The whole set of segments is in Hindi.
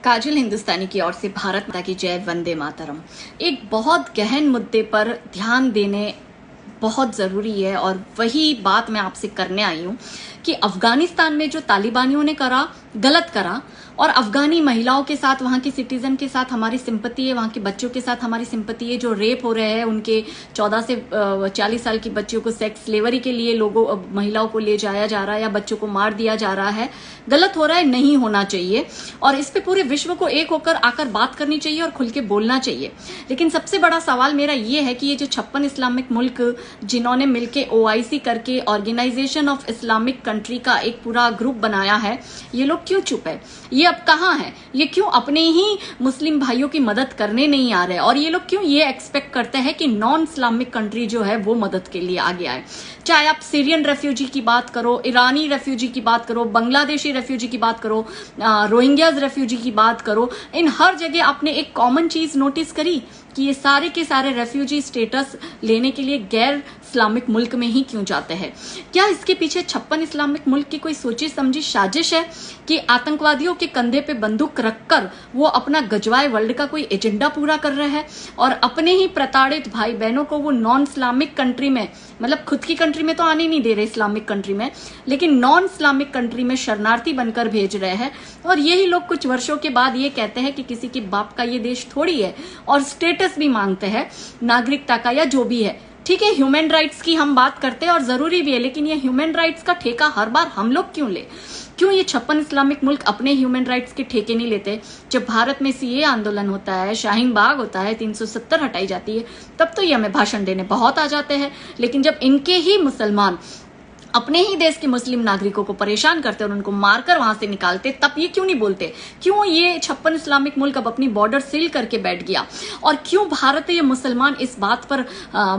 काजल हिंदुस्तानी की ओर से भारत माता की जय, वंदे मातरम। एक बहुत गहन मुद्दे पर ध्यान देने बहुत ज़रूरी है और वही बात मैं आपसे करने आई हूँ कि अफगानिस्तान में जो तालिबानियों ने करा, गलत करा, और अफगानी महिलाओं के साथ, वहाँ की सिटीजन के साथ हमारी सिंपति है, वहाँ के बच्चों के साथ हमारी सिंपति है जो रेप हो रहे हैं, उनके 14 से 40 साल की बच्चियों को सेक्स स्लेवरी के लिए महिलाओं को ले जाया जा रहा है या बच्चों को मार दिया जा रहा है। गलत हो रहा है, नहीं होना चाहिए और इस पे पूरे विश्व को एक होकर आकर बात करनी चाहिए और खुल के बोलना चाहिए। लेकिन सबसे बड़ा सवाल मेरा ये है कि ये जो 56 इस्लामिक मुल्क जिन्होंने मिलकर OIC करके ऑर्गेनाइजेशन ऑफ इस्लामिक कंट्री का एक पूरा ग्रुप बनाया है, ये लोग क्यों चुप है? ये अब कहाँ है? ये क्यों अपने ही मुस्लिम भाइयों की मदद करने नहीं आ रहे? और ये लोग क्यों ये एक्सपेक्ट करते हैं कि नॉन इस्लामिक कंट्री जो है वो मदद के लिए आगे आए? चाहे आप सीरियन रेफ्यूजी की बात करो, ईरानी रेफ्यूजी की बात करो, बांग्लादेशी रेफ्यूजी की बात करो, रोहिंग्याज रेफ्यूजी की बात करो, इन हर जगह आपने एक कॉमन चीज नोटिस करी कि ये सारे के सारे रेफ्यूजी स्टेटस लेने के लिए गैर इस्लामिक मुल्क में ही क्यों जाते हैं? क्या इसके पीछे 56 इस्लामिक मुल्क की कोई सोची समझी साजिश है कि आतंकवादियों के कंधे पे बंदूक रखकर वो अपना गजवाए वर्ल्ड का कोई एजेंडा पूरा कर रहे हैं और अपने ही प्रताड़ित भाई बहनों को वो नॉन इस्लामिक कंट्री में, मतलब खुद की कंट्री में तो आने नहीं दे रहे इस्लामिक कंट्री में, लेकिन नॉन इस्लामिक कंट्री में शरणार्थी बनकर भेज रहे हैं? और यही लोग कुछ वर्षों के बाद ये कहते हैं कि किसी के बाप का ये देश थोड़ी है और स्टेटस भी मांगते हैं नागरिकता का या जो भी है। ठीक है, ह्यूमन राइट्स की हम बात करते हैं और जरूरी भी है, लेकिन ये ह्यूमन राइट्स का ठेका हर बार हम लोग क्यों ले? क्यों ये 56 इस्लामिक मुल्क अपने ह्यूमन राइट्स के ठेके नहीं लेते? जब भारत में CA आंदोलन होता है, शाहीन बाग होता है, 370 हटाई जाती है, तब तो ये हमें भाषण देने बहुत आ जाते हैं। लेकिन जब इनके ही मुसलमान अपने ही देश के मुस्लिम नागरिकों को परेशान करते और उनको मारकर वहां से निकालते, तब ये क्यों नहीं बोलते? क्यों ये 56 इस्लामिक मुल्क अब अपनी बॉर्डर सील करके बैठ गया? और क्यों भारतीय मुसलमान इस बात पर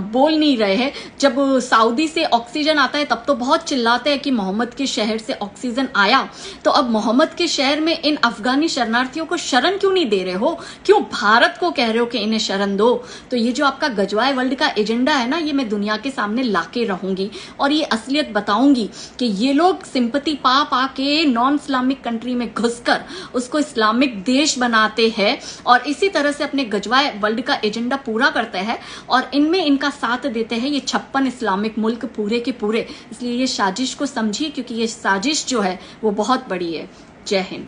बोल नहीं रहे हैं? जब सऊदी से ऑक्सीजन आता है तब तो बहुत चिल्लाते हैं कि मोहम्मद के शहर से ऑक्सीजन आया, तो अब मोहम्मद के शहर में इन अफगानी शरणार्थियों को शरण क्यों नहीं दे रहे हो? क्यों भारत को कह रहे हो कि इन्हें शरण दो? तो ये जो आपका गजवाए वर्ल्ड का एजेंडा है ना, ये मैं दुनिया के सामने लाके रहूंगी और ये असलियत बताऊंगी कि ये लोग सिंपैथी पा के नॉन इस्लामिक कंट्री में घुसकर उसको इस्लामिक देश बनाते हैं और इसी तरह से अपने गजवाए वर्ल्ड का एजेंडा पूरा करते हैं और इनमें इनका साथ देते हैं ये 56 इस्लामिक मुल्क पूरे के पूरे। इसलिए ये साजिश को समझिए, क्योंकि ये साजिश जो है वो बहुत बड़ी है। जय हिंद।